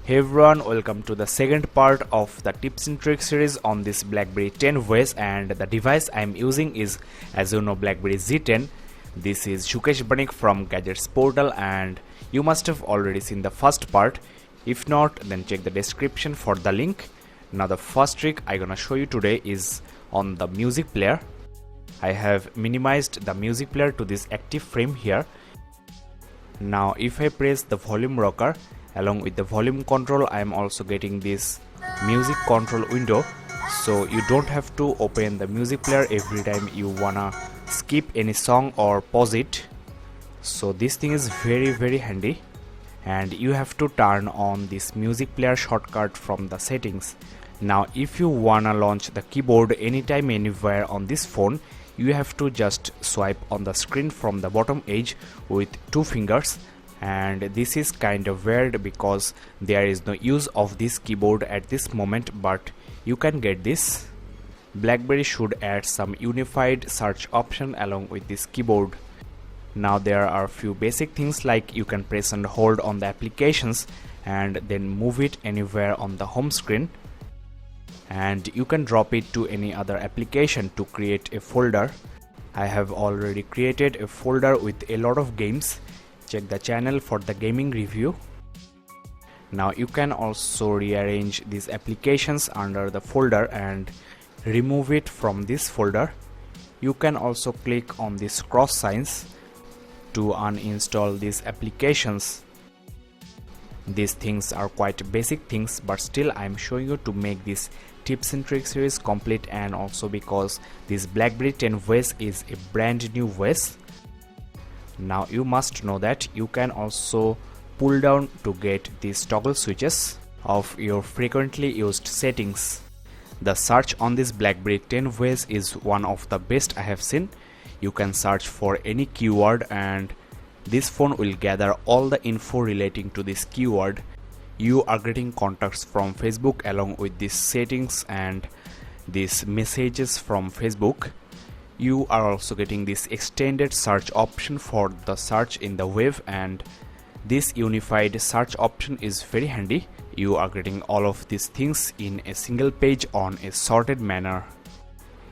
Hey everyone, welcome to the second part of the tips and tricks series on this BlackBerry 10 OS, and the device I am using is, as you know, BlackBerry Z10. This is Sukesh Banik from Gadgets Portal, and you must have already seen the first part. If not, then check the description for the link. Now the first trick I'm gonna show you today is on the music player. I have minimized the music player to this active frame here. Now if I press the volume rocker along with the volume control, I am also getting this music control window, so you don't have to open the music player every time you wanna skip any song or pause it. So this thing is very handy, and you have to turn on this music player shortcut from the settings. Now if you wanna launch the keyboard anytime anywhere on this phone, you have to just swipe on the screen from the bottom edge with 2 fingers, and this is kind of weird because there is no use of this keyboard at this moment, but you can get this. BlackBerry should add some unified search option along with this keyboard. Now there are few basic things like you can press and hold on the applications and then move it anywhere on the home screen, and you can drop it to any other application to create a folder. I have already created a folder with a lot of games. Check the channel for the gaming review. Now you can also rearrange these applications under the folder and remove it from this folder. You can also click on these cross signs to uninstall these applications. These things are quite basic things, but still I am showing you to make this tips and tricks series complete, and also because this BlackBerry 10 OS is a brand new OS. Now you must know that you can also pull down to get these toggle switches of your frequently used settings. The search on this BlackBerry 10 OS is one of the best I have seen. You can search for any keyword and this phone will gather all the info relating to this keyword. You are getting contacts from Facebook along with these settings and these messages from Facebook. You are also getting this extended search option for the search in the web, and this unified search option is very handy. You are getting all of these things in a single page on a sorted manner.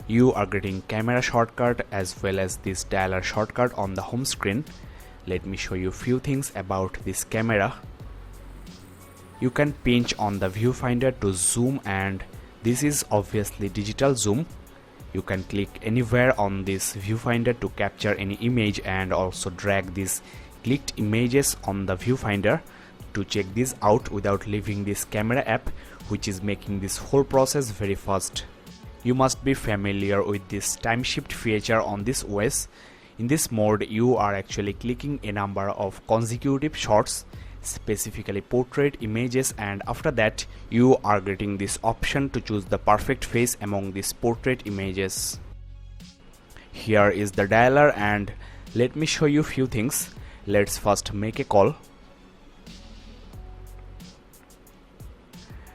You are getting camera shortcut as well as this dialer shortcut on the home screen. Let me show you a few things about this camera. You can pinch on the viewfinder to zoom, and this is obviously digital zoom. You can click anywhere on this viewfinder to capture any image and also drag these clicked images on the viewfinder to check this out without leaving this camera app, which is making this whole process very fast. You must be familiar with this time shift feature on this OS. In this mode, you are actually clicking a number of consecutive shots, specifically portrait images, and after that you are getting this option to choose the perfect face among these portrait images. Here is the dialer, and let me show you few things. Let's first make a call.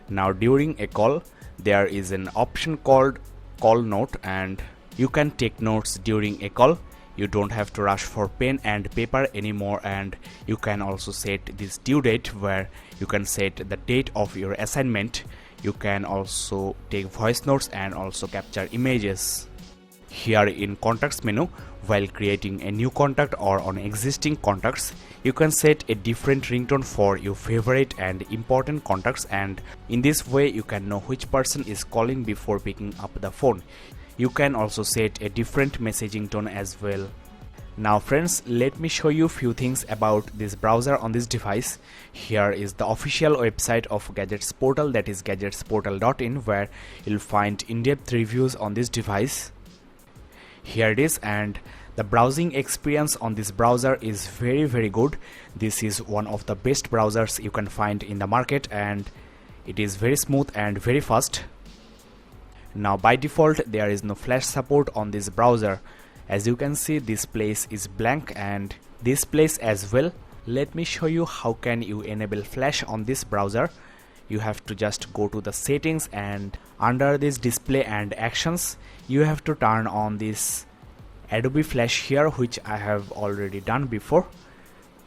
Now during a call there is an option called call note, and you can take notes during a call. You don't have to rush for pen and paper anymore, and you can also set this due date where you can set the date of your assignment. You can also take voice notes and also capture images. Here in contacts menu, while creating a new contact or on existing contacts, you can set a different ringtone for your favorite and important contacts, and in this way you can know which person is calling before picking up the phone. You can also set a different messaging tone as well. Now friends, let me show you few things about this browser on this device. Here is the official website of Gadgets Portal, that is gadgetsportal.in, where you'll find in-depth reviews on this device. Here it is, and the browsing experience on this browser is very good. This is one of the best browsers you can find in the market, and it is very smooth and very fast. Now by default there is no flash support on this browser. As you can see, this place is blank and this place as well. Let me show you how can you enable flash on this browser. You have to just go to the settings, and under this display and actions you have to turn on this Adobe Flash here, which I have already done before,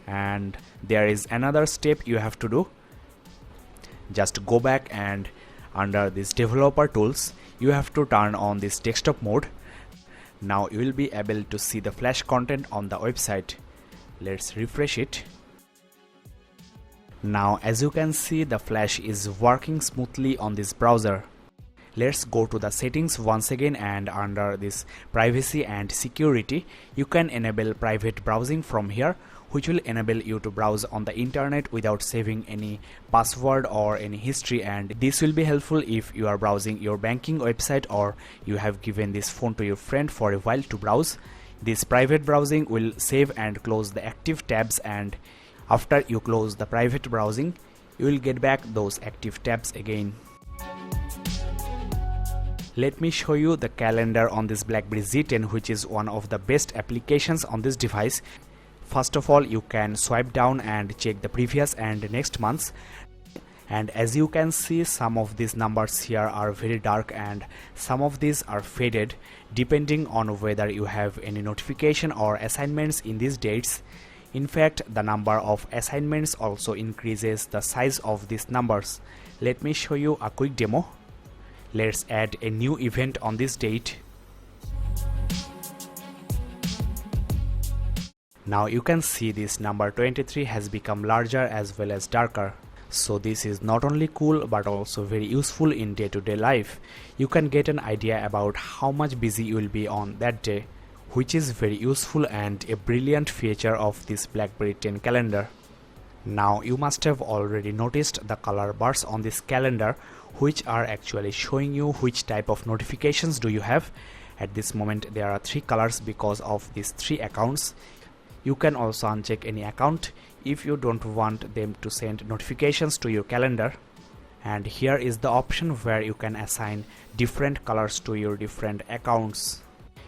and there is another step you have to do. just go back and under this developer tools you have to turn on this desktop mode. Now you will be able to see the flash content on the website. Let's refresh it. Now as you can see, the flash is working smoothly on this browser. Let's go to the settings once again, and under this privacy and security you can enable private browsing from here, which will enable you to browse on the internet without saving any password or any history, and this will be helpful if you are browsing your banking website or you have given this phone to your friend for a while to browse. This private browsing will save and close the active tabs, and after you close the private browsing you will get back those active tabs again. Let me show you the calendar on this BlackBerry Z10, which is one of the best applications on this device. First of all, you can swipe down and check the previous and next months, and as you can see, some of these numbers here are very dark and some of these are faded depending on whether you have any notification or assignments in these dates. In fact, the number of assignments also increases the size of these numbers. Let me show you a quick demo. Let's add a new event on this date. Now you can see this number 23 has become larger as well as darker. So this is not only cool but also very useful in day-to-day life. You can get an idea about how much busy you will be on that day, which is very useful and a brilliant feature of this BlackBerry 10 calendar. Now you must have already noticed the color bars on this calendar, which are actually showing you which type of notifications do you have. At this moment there are 3 colors because of these 3 accounts. You can also uncheck any account if you don't want them to send notifications to your calendar. And here is the option where you can assign different colors to your different accounts.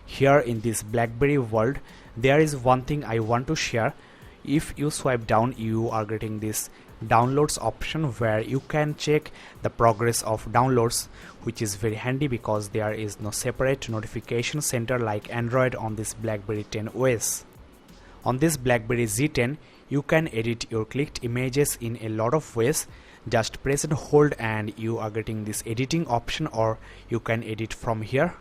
Here in this BlackBerry world, there is one thing I want to share. If you swipe down, you are getting this downloads option where you can check the progress of downloads, which is very handy because there is no separate notification center like Android on this BlackBerry 10 OS. On this BlackBerry Z10, you can edit your clicked images in a lot of ways. Just press and hold and you are getting this editing option, or you can edit from here.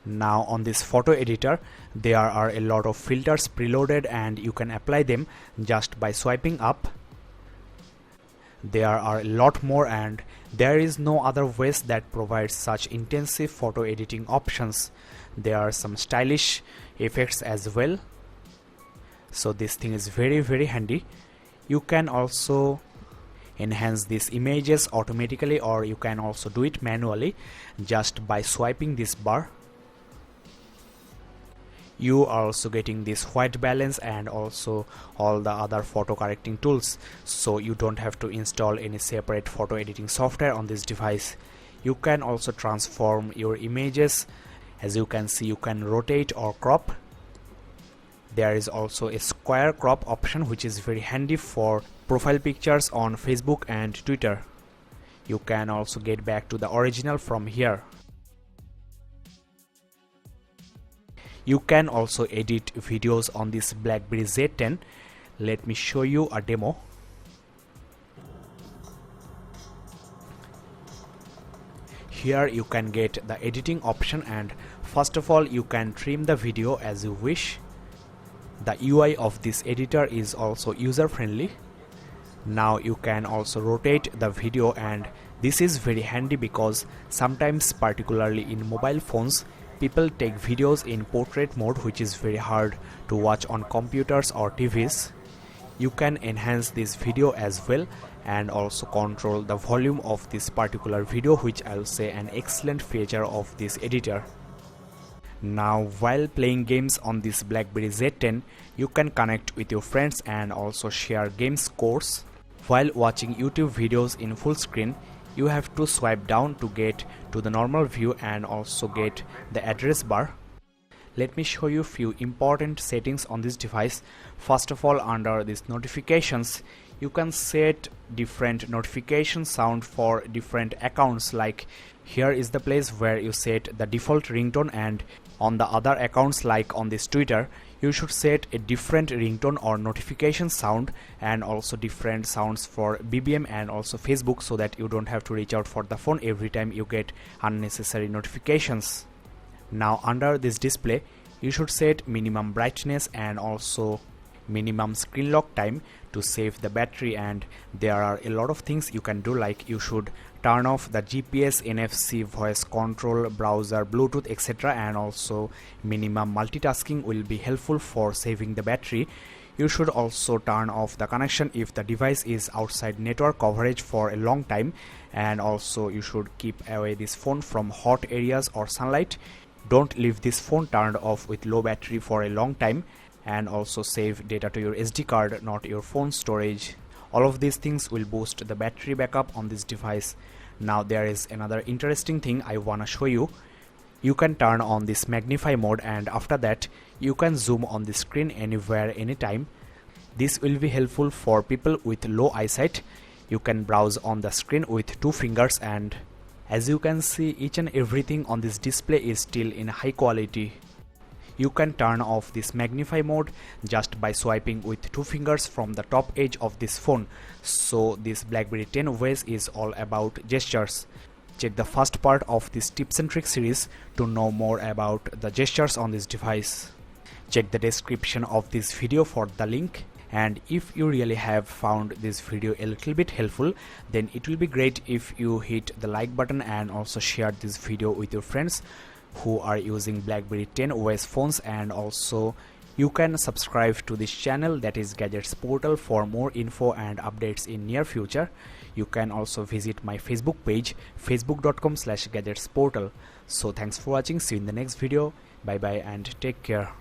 Now on this photo editor, there are a lot of filters preloaded and you can apply them just by swiping up. There are a lot more, and there is no other ways that provides such intensive photo editing options. There are some stylish effects as well. So this thing is very handy. You can also enhance these images automatically, or you can also do it manually just by swiping this bar. You are also getting this white balance and also all the other photo correcting tools, so you don't have to install any separate photo editing software on this device. You can also transform your images. As you can see, you can rotate or crop. There is also a square crop option, which is very handy for profile pictures on Facebook and Twitter. You can also get back to the original from here. You can also edit videos on this BlackBerry Z10. Let me show you a demo. Here you can get the editing option, and first of all you can trim the video as you wish. The UI of this editor is also user friendly. Now you can also rotate the video, and this is very handy because sometimes, particularly in mobile phones, people take videos in portrait mode, which is very hard to watch on computers or TVs. You can enhance this video as well and also control the volume of this particular video, which I'll say an excellent feature of this editor. Now while playing games on this BlackBerry Z10, you can connect with your friends and also share game scores. While watching YouTube videos in full screen, you have to swipe down to get to the normal view and also get the address bar. Let me show you few important settings on this device. First of all, under these notifications, you can set different notification sound for different accounts. Like here is the place where you set the default ringtone, and on the other accounts like on this Twitter, You should set a different ringtone or notification sound and also different sounds for BBM and also Facebook, so that you don't have to reach out for the phone every time you get unnecessary notifications. Now under this display, you should set minimum brightness and also minimum screen lock time to save the battery, and there are a lot of things you can do, like you should turn off the GPS, NFC, voice control, browser, Bluetooth, etc. and also minimum multitasking will be helpful for saving the battery. You should also turn off the connection if the device is outside network coverage for a long time, and also you should keep away this phone from hot areas or sunlight. Don't leave this phone turned off with low battery for a long time, and also save data to your SD card, not your phone storage. All of these things will boost the battery backup on this device. Now there is another interesting thing I wanna show you. You can turn on this magnify mode, and after that you can zoom on the screen anywhere, anytime. This will be helpful for people with low eyesight. You can browse on the screen with 2 fingers, and as you can see, each and everything on this display is still in high quality. You can turn off this magnify mode just by swiping with 2 fingers from the top edge of this phone. So this BlackBerry 10 OS is all about gestures. Check the first part of this tips and tricks series to know more about the gestures on this device. Check the description of this video for the link. And if you really have found this video a little bit helpful, then it will be great if you hit the like button and also share this video with your friends who are using BlackBerry 10 OS phones, and also you can subscribe to this channel, that is Gadgets Portal, for more info and updates in near future. You can also visit my Facebook page, facebook.com/gadgetsportal. So thanks for watching, see you in the next video, bye bye and take care.